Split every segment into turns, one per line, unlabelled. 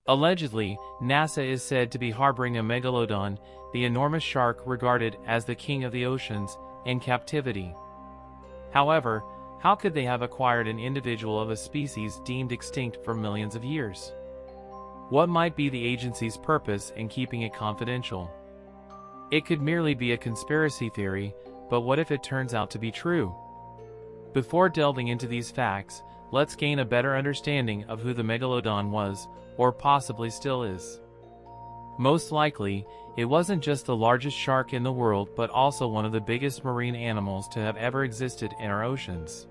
Allegedly, NASA is said to be harboring a Megalodon, the enormous shark regarded as the king of the oceans, in captivity. However, how could they have acquired an individual of a species deemed extinct for millions of years? What might be the agency's purpose in keeping it confidential? It could merely be a conspiracy theory, but what if it turns out to be true? Before delving into these facts, let's gain a better understanding of who the Megalodon was, or possibly still is. Most likely, it wasn't just the largest shark in the world but also one of the biggest marine animals to have ever existed in our oceans.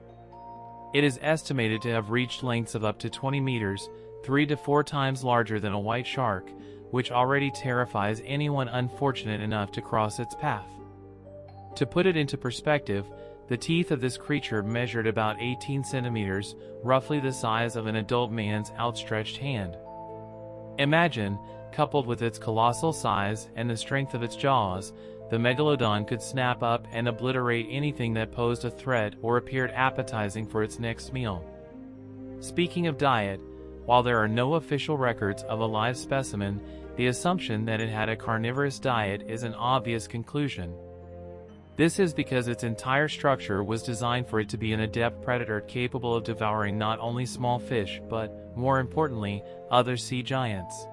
It is estimated to have reached lengths of up to 20 meters, 3 to 4 times larger than a white shark, which already terrifies anyone unfortunate enough to cross its path. To put it into perspective, the teeth of this creature measured about 18 centimeters, roughly the size of an adult man's outstretched hand. Imagine, coupled with its colossal size and the strength of its jaws, the Megalodon could snap up and obliterate anything that posed a threat or appeared appetizing for its next meal. Speaking of diet, while there are no official records of a live specimen, the assumption that it had a carnivorous diet is an obvious conclusion. This is because its entire structure was designed for it to be an adept predator capable of devouring not only small fish but, more importantly, other sea giants.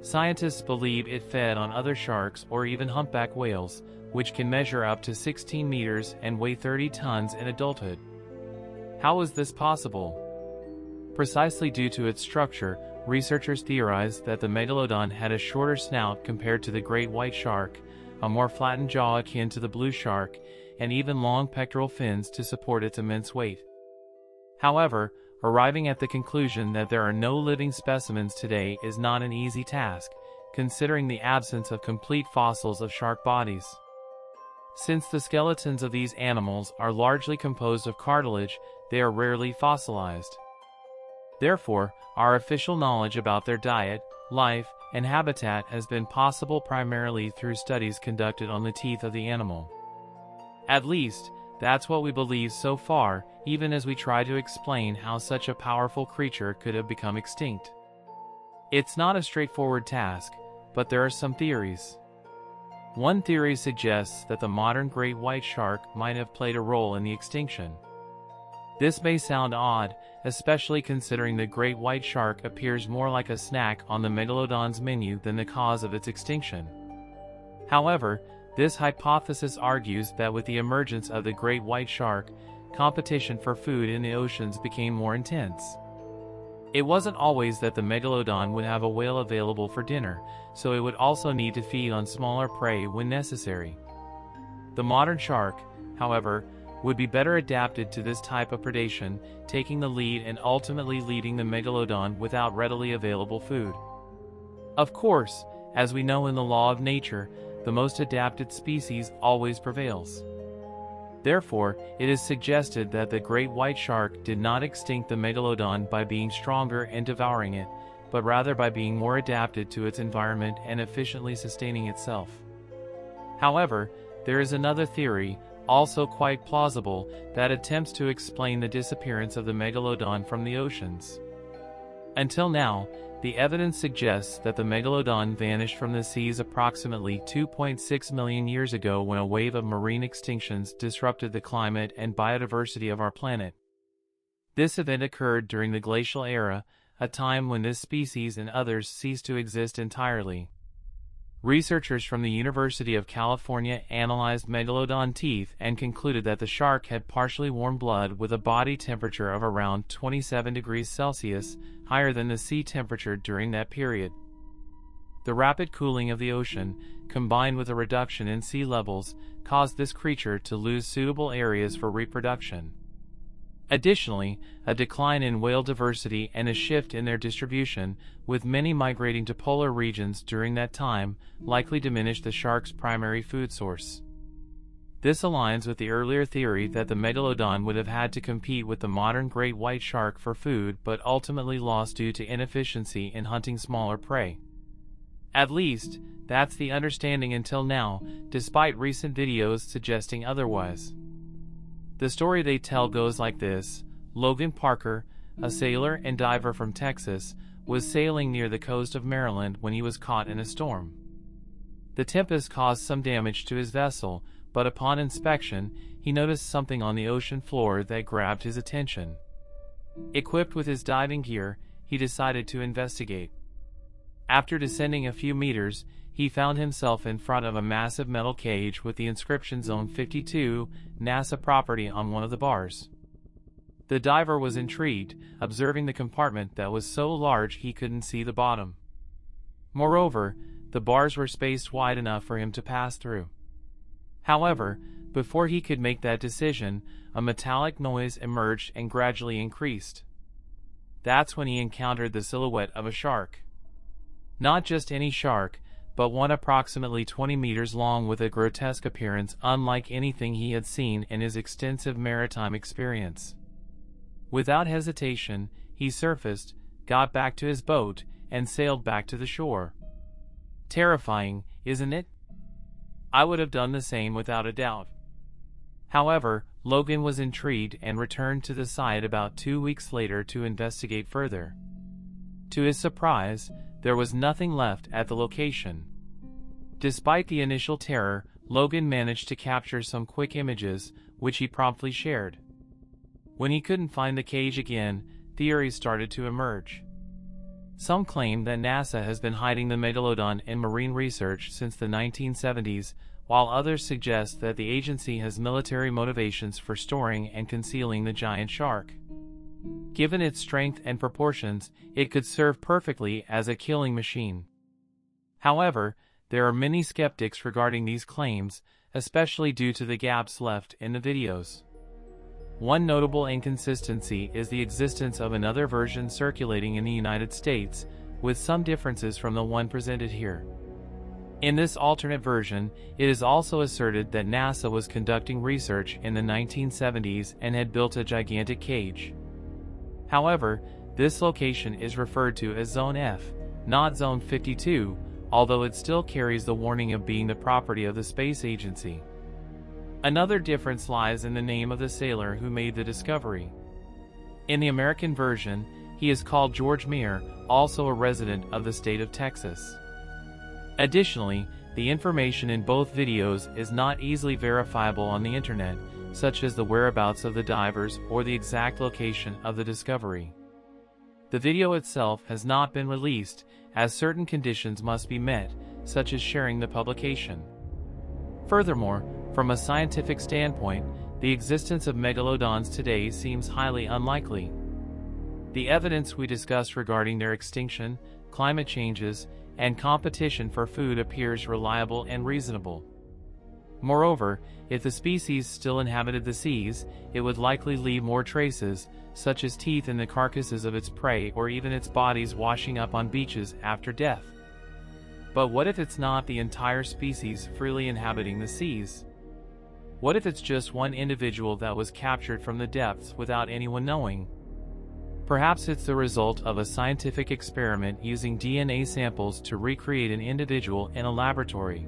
Scientists believe it fed on other sharks or even humpback whales, which can measure up to 16 meters and weigh 30 tons in adulthood. How is this possible? Precisely due to its structure, researchers theorize that the Megalodon had a shorter snout compared to the great white shark, a more flattened jaw akin to the blue shark, and even long pectoral fins to support its immense weight. However, arriving at the conclusion that there are no living specimens today is not an easy task, considering the absence of complete fossils of shark bodies. Since the skeletons of these animals are largely composed of cartilage, they are rarely fossilized. Therefore, our official knowledge about their diet, life, and habitat has been possible primarily through studies conducted on the teeth of the animal. At least, that's what we believe so far, even as we try to explain how such a powerful creature could have become extinct. It's not a straightforward task, but there are some theories. One theory suggests that the modern great white shark might have played a role in the extinction. This may sound odd, especially considering the great white shark appears more like a snack on the Megalodon's menu than the cause of its extinction. However, this hypothesis argues that with the emergence of the great white shark, competition for food in the oceans became more intense. It wasn't always that the Megalodon would have a whale available for dinner, so it would also need to feed on smaller prey when necessary. The modern shark, however, would be better adapted to this type of predation, taking the lead and ultimately leading the Megalodon without readily available food. Of course, as we know in the law of nature, the most adapted species always prevails. Therefore, it is suggested that the great white shark did not extinct the Megalodon by being stronger and devouring it, but rather by being more adapted to its environment and efficiently sustaining itself. However, there is another theory, also quite plausible, that attempts to explain the disappearance of the Megalodon from the oceans. Until now, the evidence suggests that the Megalodon vanished from the seas approximately 2.6 million years ago when a wave of marine extinctions disrupted the climate and biodiversity of our planet. This event occurred during the glacial era, a time when this species and others ceased to exist entirely. Researchers from the University of California analyzed Megalodon teeth and concluded that the shark had partially warm blood with a body temperature of around 27 degrees Celsius, higher than the sea temperature during that period. The rapid cooling of the ocean, combined with a reduction in sea levels, caused this creature to lose suitable areas for reproduction. Additionally, a decline in whale diversity and a shift in their distribution, with many migrating to polar regions during that time, likely diminished the shark's primary food source. This aligns with the earlier theory that the Megalodon would have had to compete with the modern great white shark for food but ultimately lost due to inefficiency in hunting smaller prey. At least, that's the understanding until now, despite recent videos suggesting otherwise. The story they tell goes like this: Logan Parker, a sailor and diver from Texas, was sailing near the coast of Maryland when he was caught in a storm. The tempest caused some damage to his vessel, but upon inspection, he noticed something on the ocean floor that grabbed his attention. Equipped with his diving gear, he decided to investigate. After descending a few meters, he found himself in front of a massive metal cage with the inscription Zone 52, NASA property on one of the bars. The diver was intrigued, observing the compartment that was so large he couldn't see the bottom. Moreover, the bars were spaced wide enough for him to pass through. However, before he could make that decision, a metallic noise emerged and gradually increased. That's when he encountered the silhouette of a shark. Not just any shark, but one approximately 20 meters long with a grotesque appearance unlike anything he had seen in his extensive maritime experience. Without hesitation, he surfaced, got back to his boat, and sailed back to the shore. Terrifying, isn't it? I would have done the same without a doubt. However, Logan was intrigued and returned to the site about 2 weeks later to investigate further. To his surprise, there was nothing left at the location. Despite the initial terror, Logan managed to capture some quick images, which he promptly shared. When he couldn't find the cage again, theories started to emerge. Some claim that NASA has been hiding the Megalodon in marine research since the 1970s, while others suggest that the agency has military motivations for storing and concealing the giant shark. Given its strength and proportions, it could serve perfectly as a killing machine. However, there are many skeptics regarding these claims, especially due to the gaps left in the videos. One notable inconsistency is the existence of another version circulating in the United States, with some differences from the one presented here. In this alternate version, it is also asserted that NASA was conducting research in the 1970s and had built a gigantic cage. However, this location is referred to as Zone F, not Zone 52, although it still carries the warning of being the property of the space agency. Another difference lies in the name of the sailor who made the discovery. In the American version, he is called George Meer, also a resident of the state of Texas. Additionally, the information in both videos is not easily verifiable on the internet, such as the whereabouts of the divers or the exact location of the discovery. The video itself has not been released, as certain conditions must be met, such as sharing the publication. Furthermore, from a scientific standpoint, the existence of megalodons today seems highly unlikely. The evidence we discussed regarding their extinction, climate changes, and competition for food appears reliable and reasonable. Moreover, if the species still inhabited the seas, it would likely leave more traces, such as teeth in the carcasses of its prey or even its bodies washing up on beaches after death. But what if it's not the entire species freely inhabiting the seas? What if it's just one individual that was captured from the depths without anyone knowing? Perhaps it's the result of a scientific experiment using DNA samples to recreate an individual in a laboratory.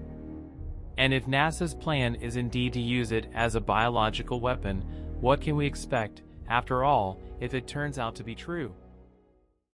And if NASA's plan is indeed to use it as a biological weapon, what can we expect, after all, if it turns out to be true?